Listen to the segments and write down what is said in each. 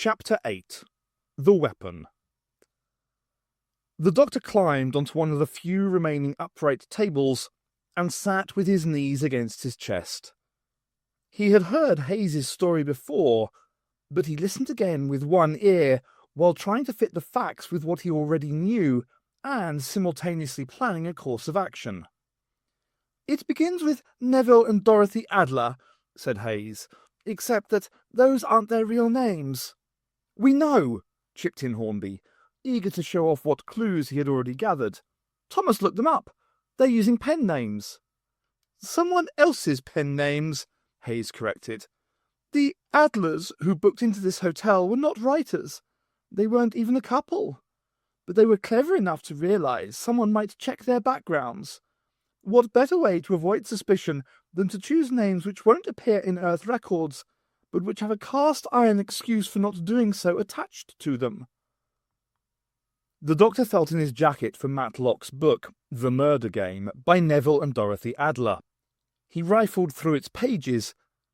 Chapter 8 The Weapon. The doctor climbed onto one of the few remaining upright tables and sat with his knees against his chest. He had heard Hayes's story before, but he listened again with one ear while trying to fit the facts with what he already knew and simultaneously planning a course of action. "It begins with Neville and Dorothy Adler," said Hayes, "except that those aren't their real names." "We know," chipped in Hornby, eager to show off what clues he had already gathered. "Thomas looked them up. They're using pen names." "Someone else's pen names," Hayes corrected. "The Adlers who booked into this hotel were not writers. They weren't even a couple. But they were clever enough to realize someone might check their backgrounds. What better way to avoid suspicion than to choose names which won't appear in Earth records, but which have a cast-iron excuse for not doing so attached to them?" The doctor felt in his jacket for Matlock's book, The Murder Game, by Neville and Dorothy Adler. He rifled through its pages,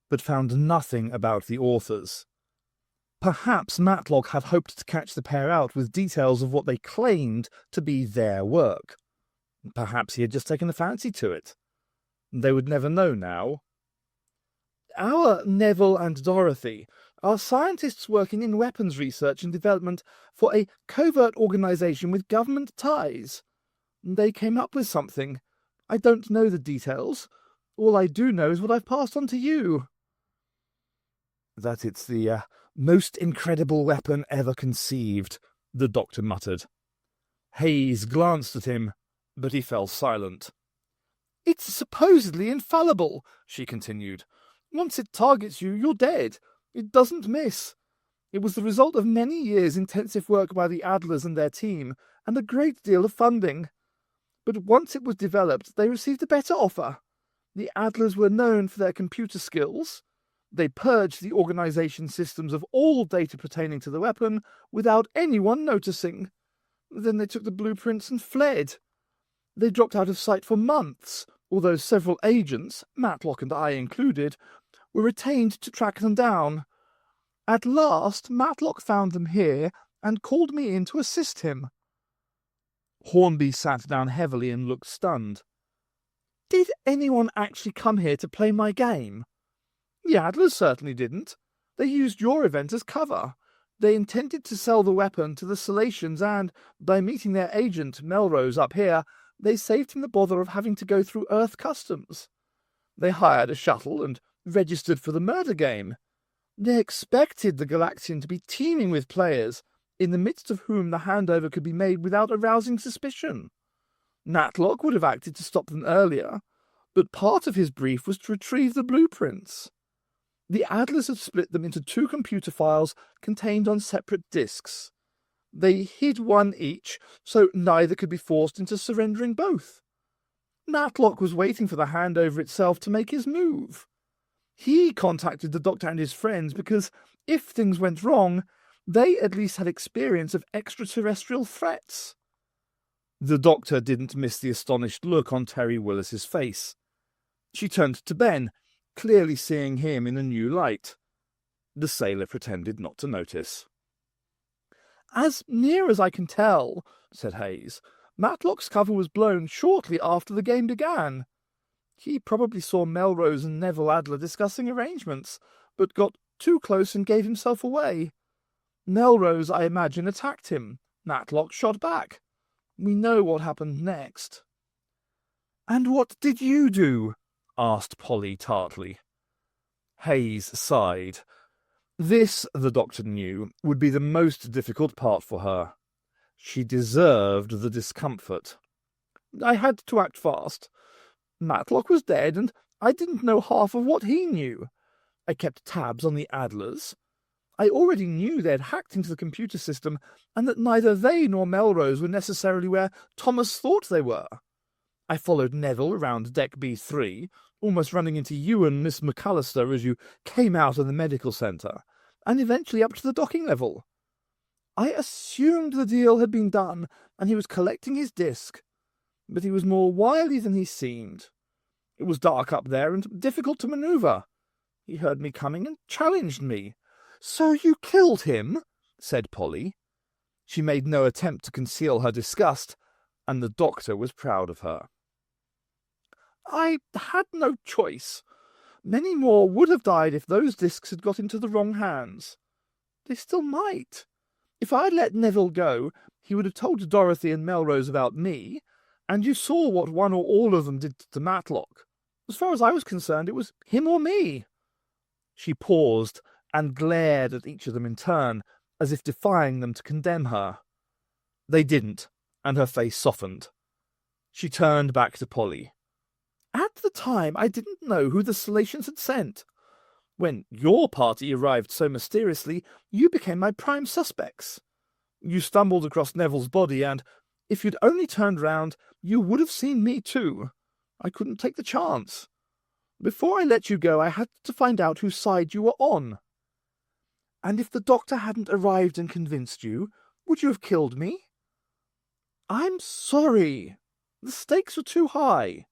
but found nothing about the authors. Perhaps Matlock had hoped to catch the pair out with details of what they claimed to be their work. Perhaps he had just taken a fancy to it. They would never know now. "Our Neville and Dorothy are scientists working in weapons research and development for a covert organization with government ties. They came up with something. I don't know the details. All I do know is what I've passed on to you." "That it's the most incredible weapon ever conceived," the doctor muttered. Hayes glanced at him, but he fell silent. "It's supposedly infallible," she continued. "Once it targets you, you're dead. It doesn't miss. It was the result of many years' intensive work by the Adlers and their team, and a great deal of funding. But once it was developed, they received a better offer. The Adlers were known for their computer skills. They purged the organization's systems of all data pertaining to the weapon without anyone noticing. Then they took the blueprints and fled. They dropped out of sight for months, although several agents, Matlock and I included, were retained to track them down. At last, Matlock found them here and called me in to assist him." Hornby sat down heavily and looked stunned. "Did anyone actually come here to play my game?" "The Adlers certainly didn't. They used your event as cover. They intended to sell the weapon to the Salacians and, by meeting their agent, Melrose, up here, they saved him the bother of having to go through Earth Customs. They hired a shuttle and registered for the murder game. They expected the Galaxian to be teeming with players, in the midst of whom the handover could be made without arousing suspicion. Matlock would have acted to stop them earlier, but part of his brief was to retrieve the blueprints. The Adlers had split them into 2 computer files contained on separate disks. They hid one each, so neither could be forced into surrendering both. Matlock was waiting for the handover itself to make his move. He contacted the doctor and his friends because, if things went wrong, they at least had experience of extraterrestrial threats." The doctor didn't miss the astonished look on Terry Willis's face. She turned to Ben, clearly seeing him in a new light. The sailor pretended not to notice. "As near as I can tell," said Hayes, "Matlock's cover was blown shortly after the game began. He probably saw Melrose and Neville Adler discussing arrangements, but got too close and gave himself away. Melrose, I imagine, attacked him. Matlock shot back. We know what happened next." "And what did you do?" asked Polly tartly. Hayes sighed. This, the doctor knew, would be the most difficult part for her. She deserved the discomfort. "I had to act fast. Matlock was dead, and I didn't know half of what he knew. I kept tabs on the Adlers. I already knew they had hacked into the computer system, and that neither they nor Melrose were necessarily where Thomas thought they were. I followed Neville around Deck B3, almost running into you and Miss McAllister as you came out of the medical centre, and eventually up to the docking level. I assumed the deal had been done, and he was collecting his disc. But he was more wily than he seemed. It was dark up there and difficult to maneuver. He heard me coming and challenged me. "So you killed him?" said Polly. She made no attempt to conceal her disgust, and the doctor was proud of her. "I had no choice. Many more would have died if those discs had got into the wrong hands. They still might. If I'd let Neville go, he would have told Dorothy and Melrose about me, and you saw what one or all of them did to Matlock. As far as I was concerned, it was him or me." She paused and glared at each of them in turn, as if defying them to condemn her. They didn't, and her face softened. She turned back to Polly. "At the time, I didn't know who the Salacians had sent. When your party arrived so mysteriously, you became my prime suspects. You stumbled across Neville's body, and if you'd only turned round, you would have seen me too. I couldn't take the chance. Before I let you go, I had to find out whose side you were on. And if the doctor hadn't arrived and convinced you, would you have killed me? I'm sorry. The stakes were too high."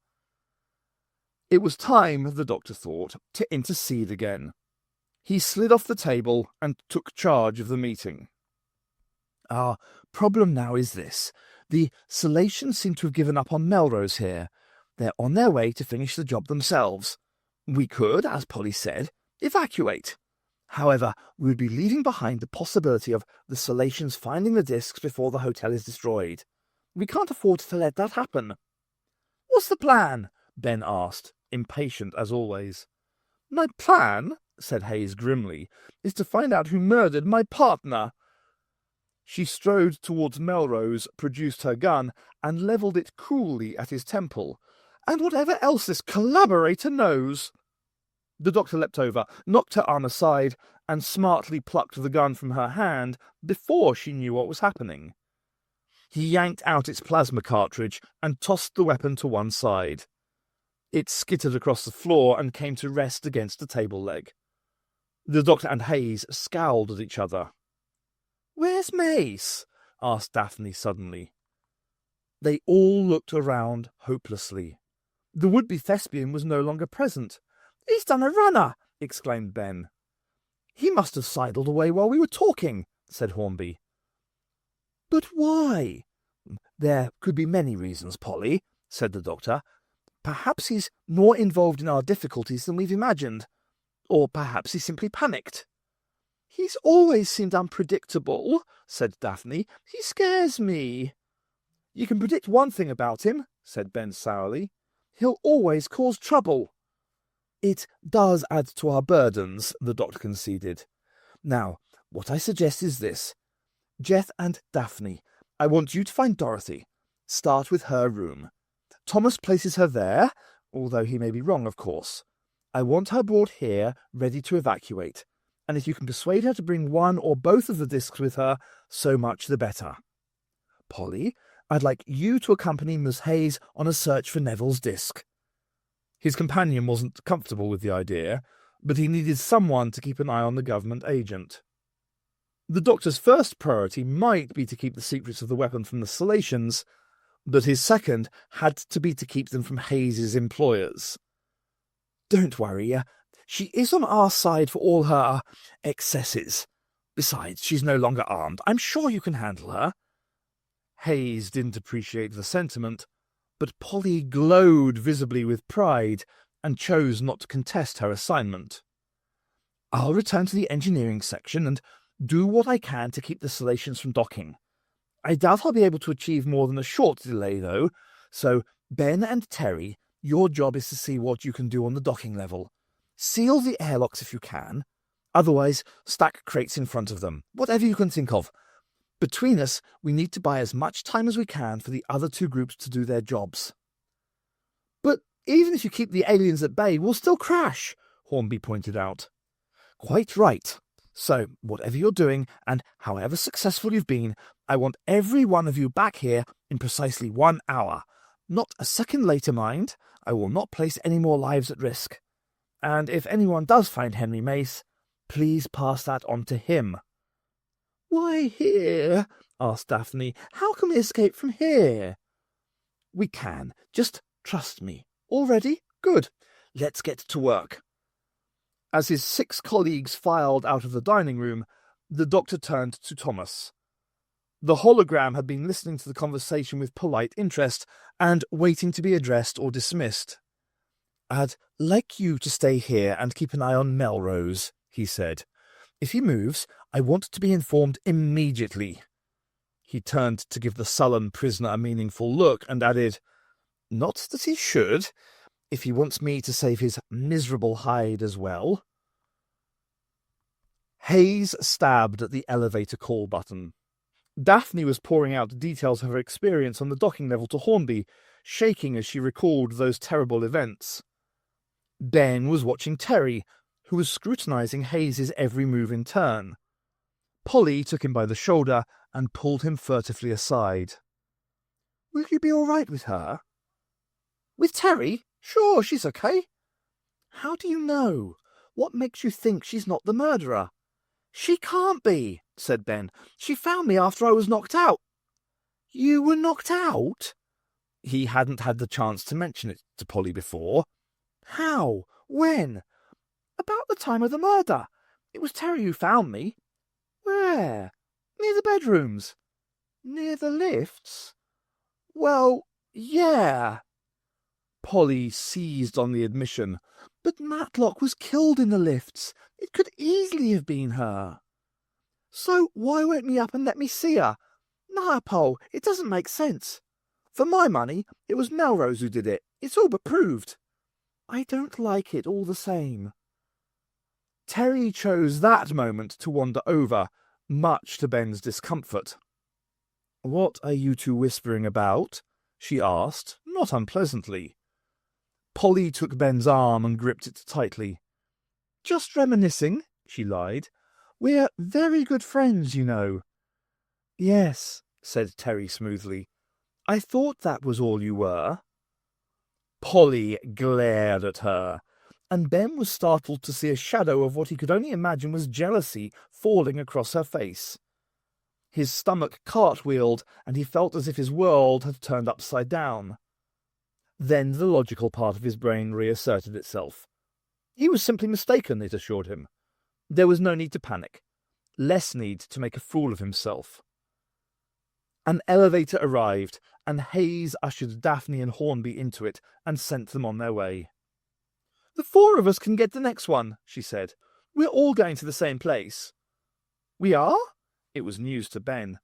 It was time, the doctor thought, to intercede again. He slid off the table and took charge of the meeting. "Our problem now is this. The Salacians seem to have given up on Melrose here. They're on their way to finish the job themselves. We could, as Polly said, evacuate. However, we would be leaving behind the possibility of the Salacians finding the discs before the hotel is destroyed. We can't afford to let that happen." "What's the plan?" Ben asked, impatient as always. "My plan," said Hayes grimly, "is to find out who murdered my partner." She strode towards Melrose, produced her gun, and levelled it coolly at his temple. "And whatever else this collaborator knows." The doctor leapt over, knocked her arm aside, and smartly plucked the gun from her hand before she knew what was happening. He yanked out its plasma cartridge and tossed the weapon to one side. It skittered across the floor and came to rest against the table leg. The doctor and Hayes scowled at each other. "Where's Mace?" asked Daphne suddenly. They all looked around hopelessly. The would-be thespian was no longer present. "He's done a runner!" exclaimed Ben. "He must have sidled away while we were talking," said Hornby. "But why?" "There could be many reasons, Polly," said the doctor. "Perhaps he's more involved in our difficulties than we've imagined. Or perhaps he simply panicked." "He's always seemed unpredictable," said Daphne. "He scares me." "You can predict one thing about him," said Ben sourly. "He'll always cause trouble." "It does add to our burdens," the doctor conceded. "Now, what I suggest is this. Jeff and Daphne, I want you to find Dorothy. Start with her room. Thomas places her there, although he may be wrong, of course. I want her brought here, ready to evacuate, and if you can persuade her to bring one or both of the discs with her, so much the better. Polly, I'd like you to accompany Miss Hayes on a search for Neville's disc." His companion wasn't comfortable with the idea, but he needed someone to keep an eye on the government agent. The doctor's first priority might be to keep the secrets of the weapon from the Salacians, but his second had to be to keep them from Hayes's employers. "Don't worry, she is on our side for all her excesses. Besides, she's no longer armed. I'm sure you can handle her." Hayes didn't appreciate the sentiment, but Polly glowed visibly with pride and chose not to contest her assignment. "I'll return to the engineering section and do what I can to keep the Salacians from docking. I doubt I'll be able to achieve more than a short delay, though, so Ben and Terry, your job is to see what you can do on the docking level. Seal the airlocks if you can. Otherwise, stack crates in front of them, whatever you can think of. Between us, we need to buy as much time as we can for the other two groups to do their jobs." "But even if you keep the aliens at bay, we'll still crash," Hornby pointed out. "Quite right. So, whatever you're doing, and however successful you've been, I want every one of you back here in precisely 1 hour. Not a second later, mind. I will not place any more lives at risk. And if anyone does find Henry Mace, please pass that on to him." "Why here?" asked Daphne. "How can we escape from here?" "We can. Just trust me. All ready? Good. Let's get to work." As his 6 colleagues filed out of the dining room, the doctor turned to Thomas. The hologram had been listening to the conversation with polite interest and waiting to be addressed or dismissed. "I'd like you to stay here and keep an eye on Melrose," he said. "If he moves, I want to be informed immediately." He turned to give the sullen prisoner a meaningful look and added, "Not that he should, if he wants me to save his miserable hide as well." Hayes stabbed at the elevator call button. Daphne was pouring out details of her experience on the docking level to Hornby, shaking as she recalled those terrible events. Ben was watching Terry, who was scrutinizing Hayes's every move in turn. Polly took him by the shoulder and pulled him furtively aside. "Will you be all right with her?" "With Terry? Sure, she's okay." "How do you know? What makes you think she's not the murderer?" "She can't be," said Ben. "She found me after I was knocked out." "You were knocked out?" He hadn't had the chance to mention it to Polly before. "How? When?" "About the time of the murder. It was Terry who found me." "Where?" "Near the bedrooms." "Near the lifts?" "Well, yeah." Polly seized on the admission. "But Matlock was killed in the lifts. It could easily have been her." "So why wake me up and let me see her?" "No, Pol, it doesn't make sense. For my money, it was Melrose who did it. It's all but proved." "I don't like it all the same." Terry chose that moment to wander over, much to Ben's discomfort. "What are you two whispering about?" she asked, not unpleasantly. Polly took Ben's arm and gripped it tightly. "Just reminiscing," she lied. "We're very good friends, you know." "Yes," said Terry smoothly. "I thought that was all you were." Polly glared at her, and Ben was startled to see a shadow of what he could only imagine was jealousy falling across her face. His stomach cartwheeled, and he felt as if his world had turned upside down. Then the logical part of his brain reasserted itself. He was simply mistaken, it assured him. There was no need to panic. Less need to make a fool of himself. An elevator arrived, and Hayes ushered Daphne and Hornby into it and sent them on their way. "The 4 of us can get the next one," she said. "We're all going to the same place." "We are?" It was news to Ben.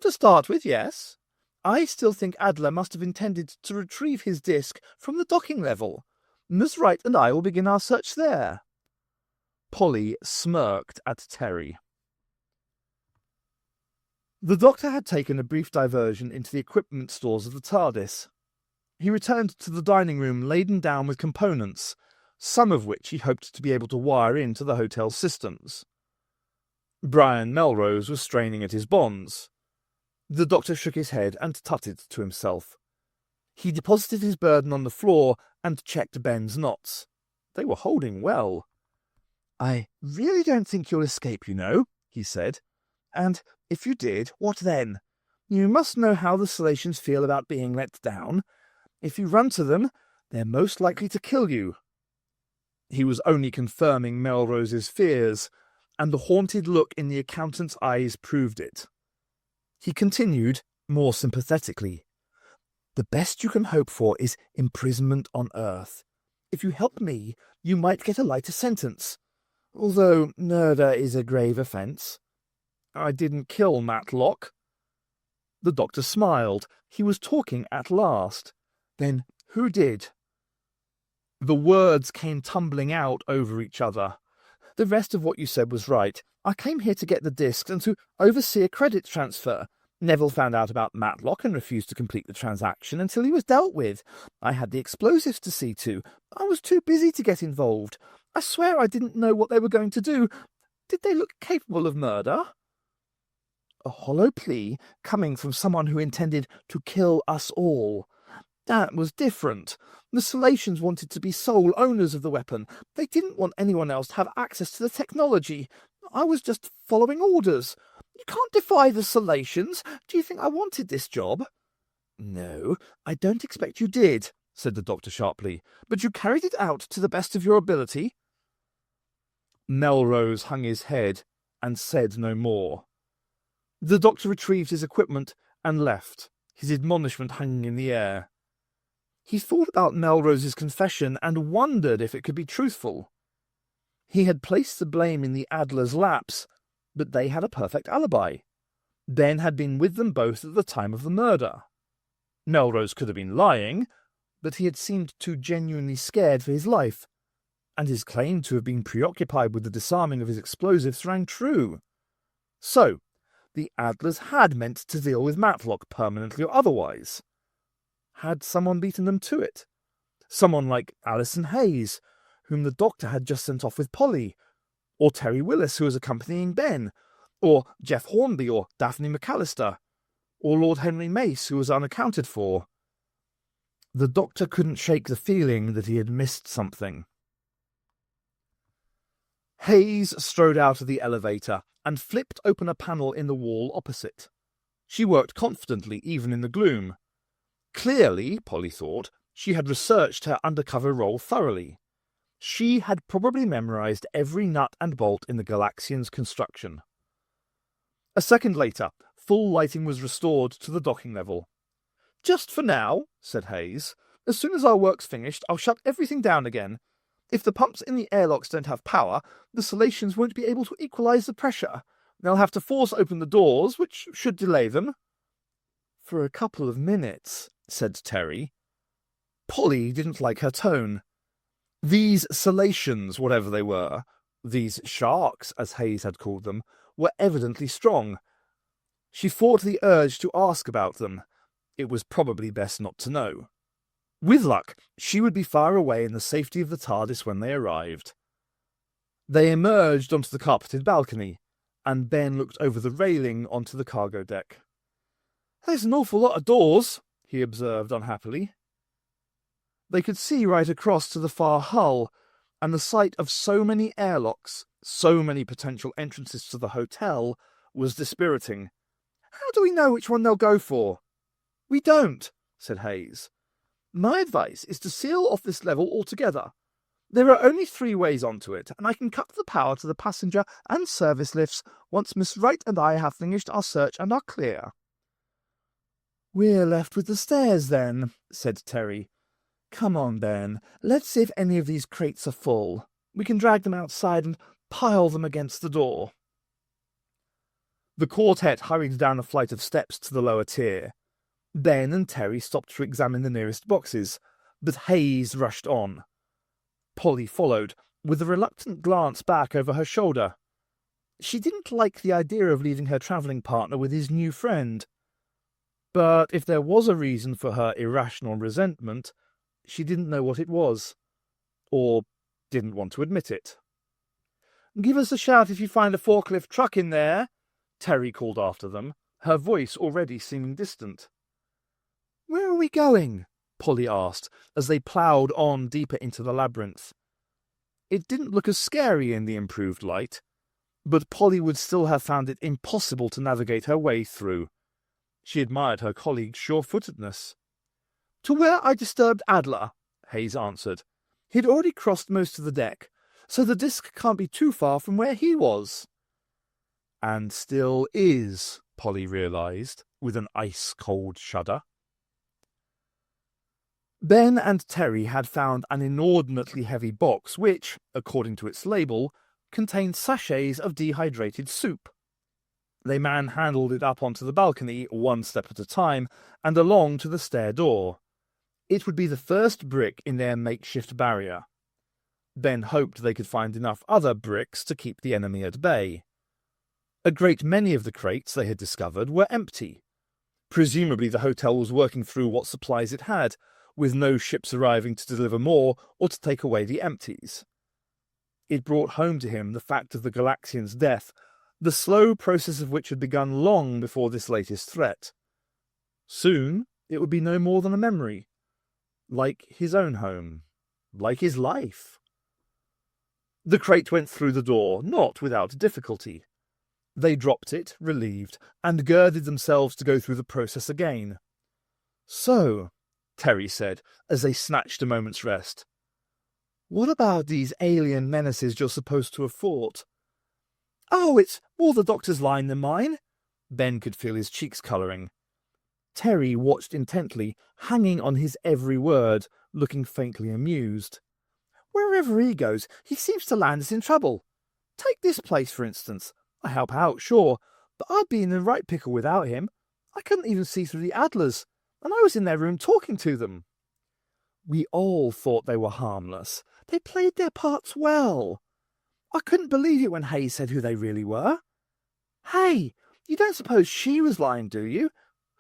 "To start with, yes. I still think Adler must have intended to retrieve his disc from the docking level. Miss Wright and I will begin our search there." Polly smirked at Terry. The doctor had taken a brief diversion into the equipment stores of the TARDIS. He returned to the dining room laden down with components, some of which he hoped to be able to wire into the hotel's systems. Brian Melrose was straining at his bonds. The doctor shook his head and tutted to himself. He deposited his burden on the floor and checked Ben's knots. They were holding well. "I really don't think you'll escape, you know," he said. "And if you did, what then? You must know how the Salacians feel about being let down. If you run to them, they're most likely to kill you." He was only confirming Melrose's fears, and the haunted look in the accountant's eyes proved it. He continued, more sympathetically, "The best you can hope for is imprisonment on Earth. If you help me, you might get a lighter sentence, although murder is a grave offence." "I didn't kill Matlock." The doctor smiled. He was talking at last. "Then who did?" The words came tumbling out over each other. "The rest of what you said was right. I came here to get the discs and to oversee a credit transfer. Neville found out about Matlock and refused to complete the transaction until he was dealt with. I had the explosives to see to. I was too busy to get involved. I swear I didn't know what they were going to do. Did they look capable of murder?" A hollow plea coming from someone who intended to kill us all. That was different. The Salacians wanted to be sole owners of the weapon. They didn't want anyone else to have access to the technology. I was just following orders. You can't defy the Salacians. Do you think I wanted this job?" "No, I don't expect you did," said the doctor sharply. "But you carried it out to the best of your ability." Melrose hung his head and said no more. The doctor retrieved his equipment and left, his admonishment hanging in the air. He thought about Melrose's confession and wondered if it could be truthful. He had placed the blame in the Adlers' laps, but they had a perfect alibi. Ben had been with them both at the time of the murder. Melrose could have been lying, but he had seemed too genuinely scared for his life, and his claim to have been preoccupied with the disarming of his explosives rang true. So, the Adlers had meant to deal with Matlock permanently or otherwise. Had someone beaten them to it? Someone like Alison Hayes, whom the doctor had just sent off with Polly, or Terry Willis, who was accompanying Ben, or Jeff Hornby, or Daphne McAllister, or Lord Henry Mace, who was unaccounted for. The doctor couldn't shake the feeling that he had missed something. Hayes strode out of the elevator and flipped open a panel in the wall opposite. She worked confidently, even in the gloom. Clearly, Polly thought, she had researched her undercover role thoroughly. She had probably memorized every nut and bolt in the Galaxian's construction. A second later, full lighting was restored to the docking level. "Just for now," said Hayes. "As soon as our work's finished, I'll shut everything down again. If the pumps in the airlocks don't have power, the Solations won't be able to equalize the pressure. They'll have to force open the doors, which should delay them." "For a couple of minutes," said Terry. Polly didn't like her tone. These Solations, whatever they were, these sharks, as Hayes had called them, were evidently strong. She fought the urge to ask about them. It was probably best not to know. With luck, she would be far away in the safety of the TARDIS when they arrived. They emerged onto the carpeted balcony, and Ben looked over the railing onto the cargo deck. "There's an awful lot of doors," he observed unhappily. They could see right across to the far hull, and the sight of so many airlocks, so many potential entrances to the hotel, was dispiriting. "How do we know which one they'll go for?" "We don't," said Hayes. "My advice is to seal off this level altogether. There are only 3 ways onto it, and I can cut the power to the passenger and service lifts once Miss Wright and I have finished our search and are clear." "We're left with the stairs, then," said Terry. "Come on, Ben. Let's see if any of these crates are full. We can drag them outside and pile them against the door." The quartet hurried down a flight of steps to the lower tier. Ben and Terry stopped to examine the nearest boxes, but Hayes rushed on. Polly followed, with a reluctant glance back over her shoulder. She didn't like the idea of leaving her travelling partner with his new friend. But if there was a reason for her irrational resentment, she didn't know what it was, or didn't want to admit it. "Give us a shout if you find a forklift truck in there," Terry called after them, her voice already seeming distant. "Where are we going?" Polly asked, as they ploughed on deeper into the labyrinth. It didn't look as scary in the improved light, but Polly would still have found it impossible to navigate her way through. She admired her colleague's sure-footedness. "To where I disturbed Adler," Hayes answered. "He'd already crossed most of the deck, so the disk can't be too far from where he was." And still is, Polly realized, with an ice-cold shudder. Ben and Terry had found an inordinately heavy box which, according to its label, contained sachets of dehydrated soup. They manhandled it up onto the balcony, 1 step at a time, and along to the stair door. It would be the first brick in their makeshift barrier. Ben hoped they could find enough other bricks to keep the enemy at bay. A great many of the crates they had discovered were empty. Presumably the hotel was working through what supplies it had, with no ships arriving to deliver more or to take away the empties. It brought home to him the fact of the Galaxian's death, the slow process of which had begun long before this latest threat. Soon it would be no more than a memory, like his own home, like his life. The crate went through the door, not without difficulty. They dropped it, relieved, and girded themselves to go through the process again. "So," Terry said, as they snatched a moment's rest, What about these alien menaces you're supposed to have fought? Oh, it's more the doctor's line than mine. Ben could feel his cheeks colouring. Terry watched intently, hanging on his every word, looking faintly amused. Wherever he goes, he seems to land us in trouble. Take this place, for instance. I help out, sure, but I'd be in the right pickle without him. I couldn't even see through the Adlers, and I was in their room talking to them. We all thought they were harmless. They played their parts well. I couldn't believe it when Hay said who they really were. Hey, you don't suppose she was lying, do you?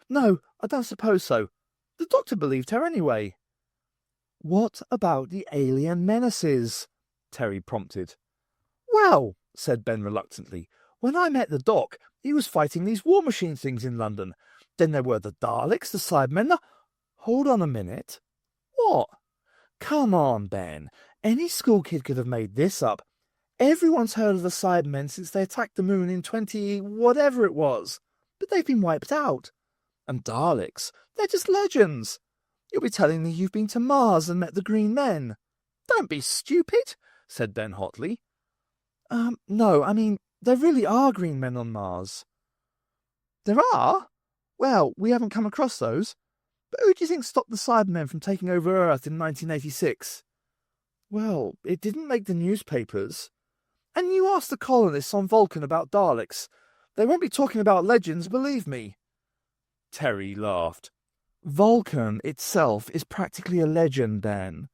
No, I don't suppose so. The doctor believed her anyway. What about the alien menaces? Terry prompted. Well, said Ben reluctantly, when I met the doc, he was fighting these war machine things in London. Then there were the Daleks, the Cybermen, the... Hold on a minute. What? Come on, Ben. Any school kid could have made this up. Everyone's heard of the Cybermen since they attacked the moon in 20... whatever it was. But they've been wiped out. And Daleks, they're just legends. You'll be telling me you've been to Mars and met the Green Men. Don't be stupid, said Ben hotly. No, I mean, there really are Green Men on Mars. There are? Well, we haven't come across those. But who do you think stopped the Cybermen from taking over Earth in 1986? Well, it didn't make the newspapers. And you asked the colonists on Vulcan about Daleks. They won't be talking about legends, believe me. Terry laughed. Vulcan itself is practically a legend, Dan.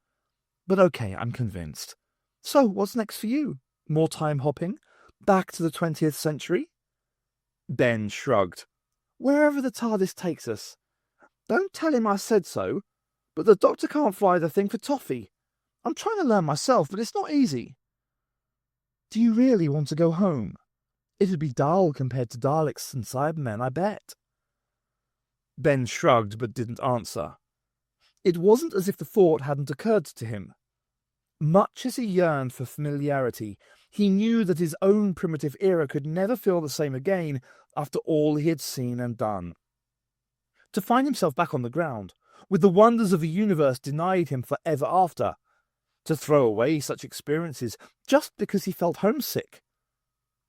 But okay, I'm convinced. So, what's next for you? More time hopping? Back to the 20th century? Ben shrugged. Wherever the TARDIS takes us. Don't tell him I said so, but the doctor can't fly the thing for toffee. I'm trying to learn myself, but it's not easy. Do you really want to go home? It'd be dull compared to Daleks and Cybermen, I bet. Ben shrugged but didn't answer. It wasn't as if the thought hadn't occurred to him. Much as he yearned for familiarity, he knew that his own primitive era could never feel the same again after all he had seen and done. To find himself back on the ground, with the wonders of the universe denied him forever after, to throw away such experiences just because he felt homesick.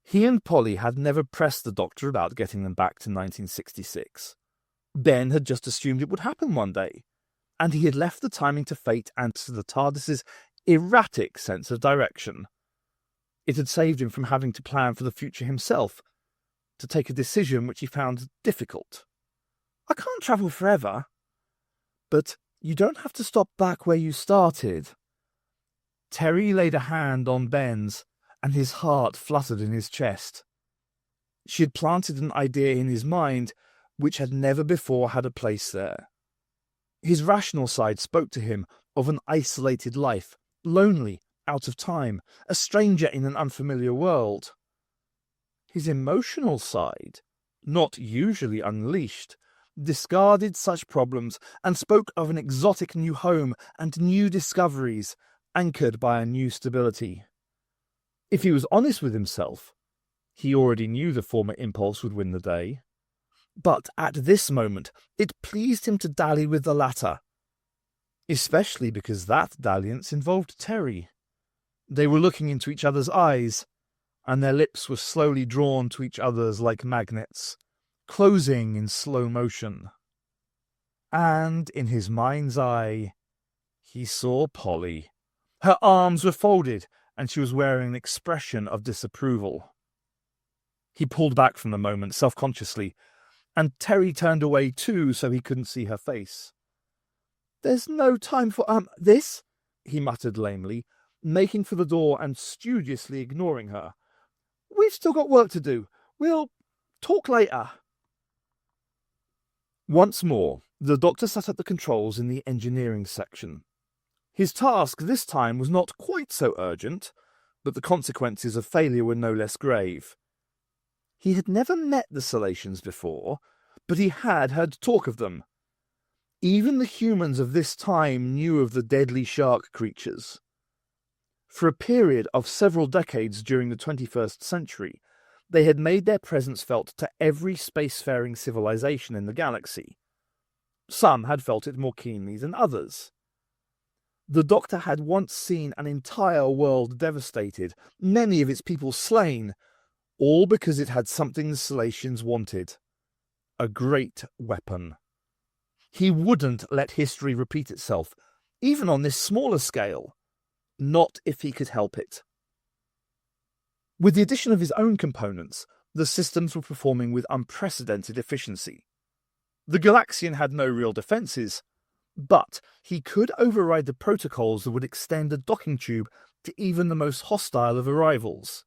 He and Polly had never pressed the doctor about getting them back to 1966. Ben had just assumed it would happen one day, and he had left the timing to fate and to the TARDIS's erratic sense of direction. It had saved him from having to plan for the future himself, to take a decision which he found difficult. I can't travel forever. But you don't have to stop back where you started. Terry laid a hand on Ben's, and his heart fluttered in his chest. She had planted an idea in his mind which had never before had a place there. His rational side spoke to him of an isolated life, lonely, out of time, a stranger in an unfamiliar world. His emotional side, not usually unleashed, discarded such problems and spoke of an exotic new home and new discoveries, anchored by a new stability. If he was honest with himself, he already knew the former impulse would win the day. But at this moment, it pleased him to dally with the latter, especially because that dalliance involved Terry. They were looking into each other's eyes, and their lips were slowly drawn to each other's like magnets, closing in slow motion. And in his mind's eye, he saw Polly. Her arms were folded, and she was wearing an expression of disapproval. He pulled back from the moment, self-consciously, and Terry turned away too so he couldn't see her face. "There's no time for, this," he muttered lamely, making for the door and studiously ignoring her. "We've still got work to do. We'll talk later." Once more, the doctor sat at the controls in the engineering section. His task this time was not quite so urgent, but the consequences of failure were no less grave. He had never met the Salacians before, but he had heard talk of them. Even the humans of this time knew of the deadly shark creatures. For a period of several decades during the 21st century, they had made their presence felt to every spacefaring civilization in the galaxy. Some had felt it more keenly than others. The Doctor had once seen an entire world devastated, many of its people slain, all because it had something the Salatians wanted. A great weapon. He wouldn't let history repeat itself, even on this smaller scale. Not if he could help it. With the addition of his own components, the systems were performing with unprecedented efficiency. The Galaxian had no real defences, but he could override the protocols that would extend a docking tube to even the most hostile of arrivals.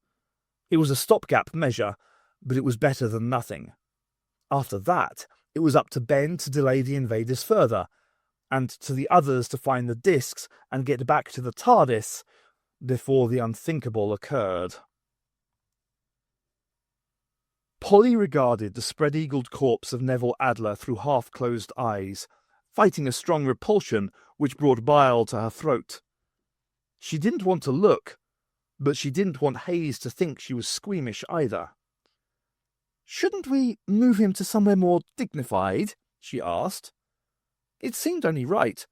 It was a stopgap measure, but it was better than nothing. After that, it was up to Ben to delay the invaders further, and to the others to find the discs and get back to the TARDIS before the unthinkable occurred. Polly regarded the spread-eagled corpse of Neville Adler through half-closed eyes, fighting a strong repulsion which brought bile to her throat. She didn't want to look, but she didn't want Hayes to think she was squeamish either. "Shouldn't we move him to somewhere more dignified?" she asked. It seemed only right,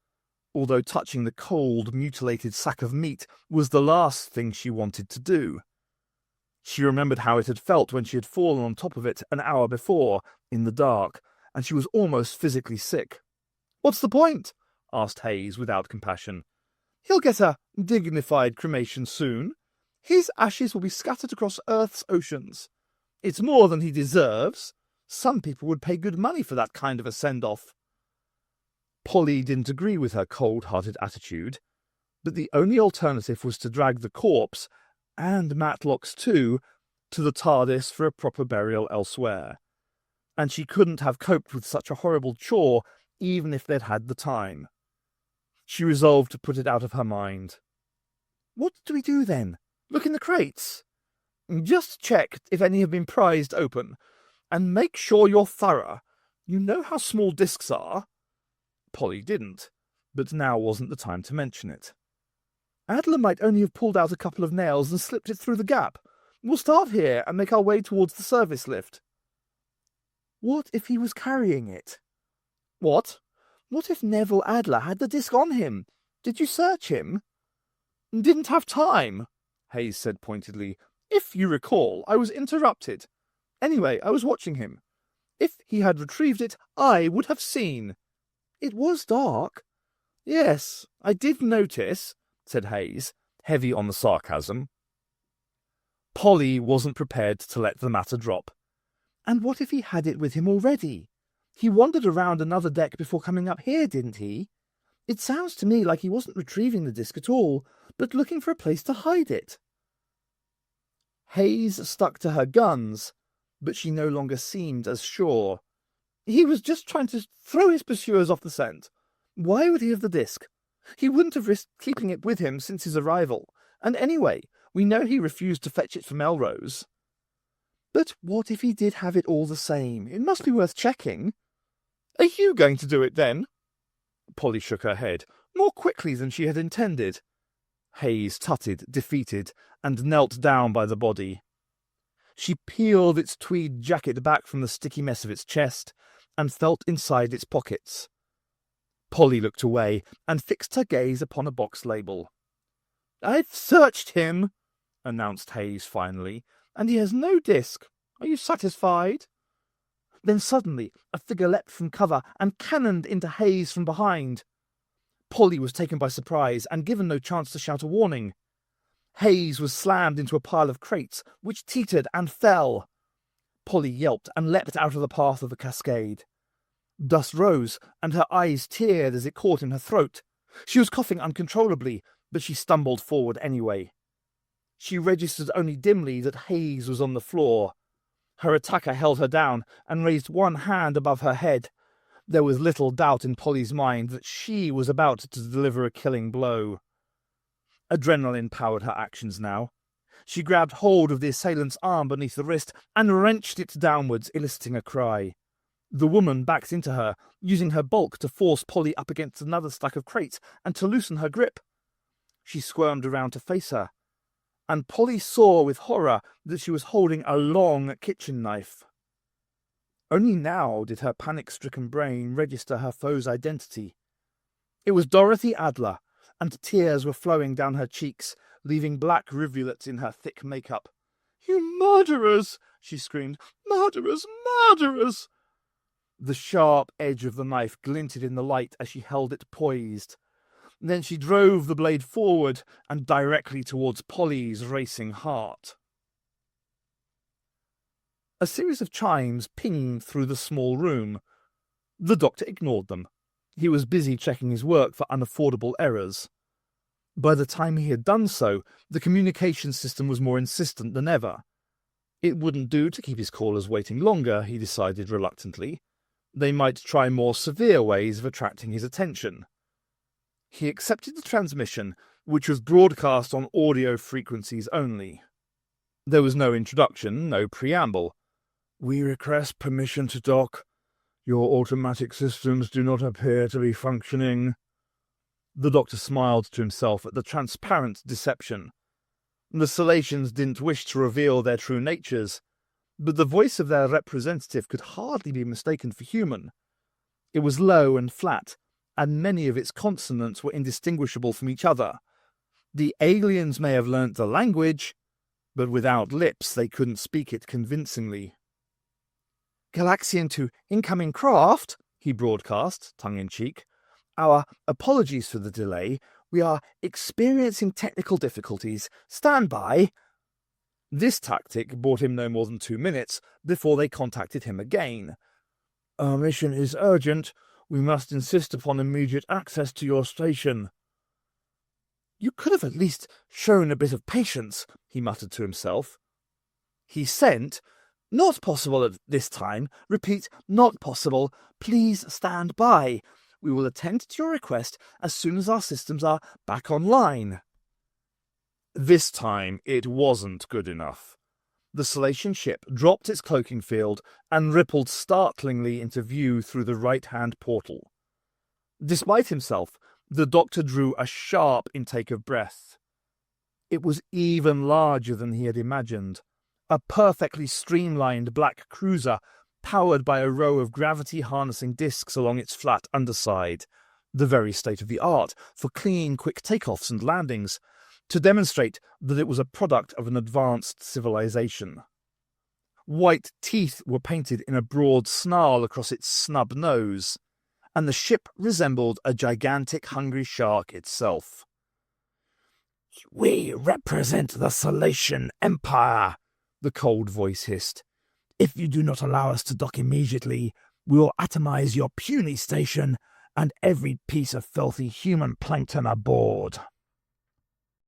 although touching the cold, mutilated sack of meat was the last thing she wanted to do. She remembered how it had felt when she had fallen on top of it an hour before, in the dark, and she was almost physically sick. "What's the point?" asked Hayes without compassion. "He'll get a dignified cremation soon. His ashes will be scattered across Earth's oceans. It's more than he deserves. Some people would pay good money for that kind of a send-off." Polly didn't agree with her cold-hearted attitude, but the only alternative was to drag the corpse, and Matlock's too, to the TARDIS for a proper burial elsewhere. And she couldn't have coped with such a horrible chore even if they'd had the time. She resolved to put it out of her mind. "What do we do then? Look in the crates?" "Just check if any have been prized open, and make sure you're thorough. You know how small discs are." Polly didn't, but now wasn't the time to mention it. "Adler might only have pulled out a couple of nails and slipped it through the gap. We'll start here and make our way towards the service lift." "What if he was carrying it?" "What? What if Neville Adler had the disc on him? Did you search him?" "Didn't have time," Hayes said pointedly. "If you recall, I was interrupted. Anyway, I was watching him. If he had retrieved it, I would have seen." "It was dark." "Yes, I did notice," said Hayes, heavy on the sarcasm. Polly wasn't prepared to let the matter drop. And what if he had it with him already? He wandered around another deck before coming up here, didn't he? It sounds to me like he wasn't retrieving the disc at all, but looking for a place to hide it. Hayes stuck to her guns, but she no longer seemed as sure. He was just trying to throw his pursuers off the scent. Why would he have the disc? He wouldn't have risked keeping it with him since his arrival, and anyway, we know he refused to fetch it from Melrose. But what if he did have it all the same? It must be worth checking. "Are you going to do it, then?" Polly shook her head, more quickly than she had intended. Hayes tutted, defeated, and knelt down by the body. She peeled its tweed jacket back from the sticky mess of its chest, and felt inside its pockets. Polly looked away, and fixed her gaze upon a box label. "I've searched him," announced Hayes finally, "and he has no disc. Are you satisfied?" Then suddenly a figure leapt from cover and cannoned into Hayes from behind. Polly was taken by surprise and given no chance to shout a warning. Hayes was slammed into a pile of crates, which teetered and fell. Polly yelped and leapt out of the path of the cascade. Dust rose, and her eyes teared as it caught in her throat. She was coughing uncontrollably, but she stumbled forward anyway. She registered only dimly that Hayes was on the floor. Her attacker held her down and raised one hand above her head. There was little doubt in Polly's mind that she was about to deliver a killing blow. Adrenaline powered her actions now. She grabbed hold of the assailant's arm beneath the wrist and wrenched it downwards, eliciting a cry. The woman backed into her, using her bulk to force Polly up against another stack of crates and to loosen her grip. She squirmed around to face her, and Polly saw with horror that she was holding a long kitchen knife. Only now did her panic-stricken brain register her foe's identity. It was Dorothy Adler, and tears were flowing down her cheeks, leaving black rivulets in her thick makeup. "You murderers!" she screamed. "Murderers! Murderers!" The sharp edge of the knife glinted in the light as she held it poised. Then she drove the blade forward and directly towards Polly's racing heart. A series of chimes pinged through the small room. The doctor ignored them. He was busy checking his work for unaffordable errors. By the time he had done so, the communication system was more insistent than ever. It wouldn't do to keep his callers waiting longer, he decided reluctantly. They might try more severe ways of attracting his attention. He accepted the transmission, which was broadcast on audio frequencies only. There was no introduction, no preamble. "We request permission to dock. Your automatic systems do not appear to be functioning." The doctor smiled to himself at the transparent deception. The Salacians didn't wish to reveal their true natures, but the voice of their representative could hardly be mistaken for human. It was low and flat, and many of its consonants were indistinguishable from each other. The aliens may have learnt the language, but without lips they couldn't speak it convincingly. "Galaxian to incoming craft," he broadcast, tongue-in-cheek. "Our apologies for the delay. We are experiencing technical difficulties. Stand by." This tactic bought him no more than 2 minutes before they contacted him again. "Our mission is urgent. We must insist upon immediate access to your station." "You could have at least shown a bit of patience," he muttered to himself. He sent, "Not possible at this time. Repeat, not possible. Please stand by. We will attend to your request as soon as our systems are back online." This time it wasn't good enough. The Salatian ship dropped its cloaking field and rippled startlingly into view through the right-hand portal. Despite himself, the doctor drew a sharp intake of breath. It was even larger than he had imagined. A perfectly streamlined black cruiser powered by a row of gravity-harnessing discs along its flat underside, the very state-of-the-art for clean, quick takeoffs and landings, to demonstrate that it was a product of an advanced civilization. White teeth were painted in a broad snarl across its snub nose, and the ship resembled a gigantic hungry shark itself. "We represent the Salatian Empire," the cold voice hissed. "If you do not allow us to dock immediately, we will atomize your puny station and every piece of filthy human plankton aboard."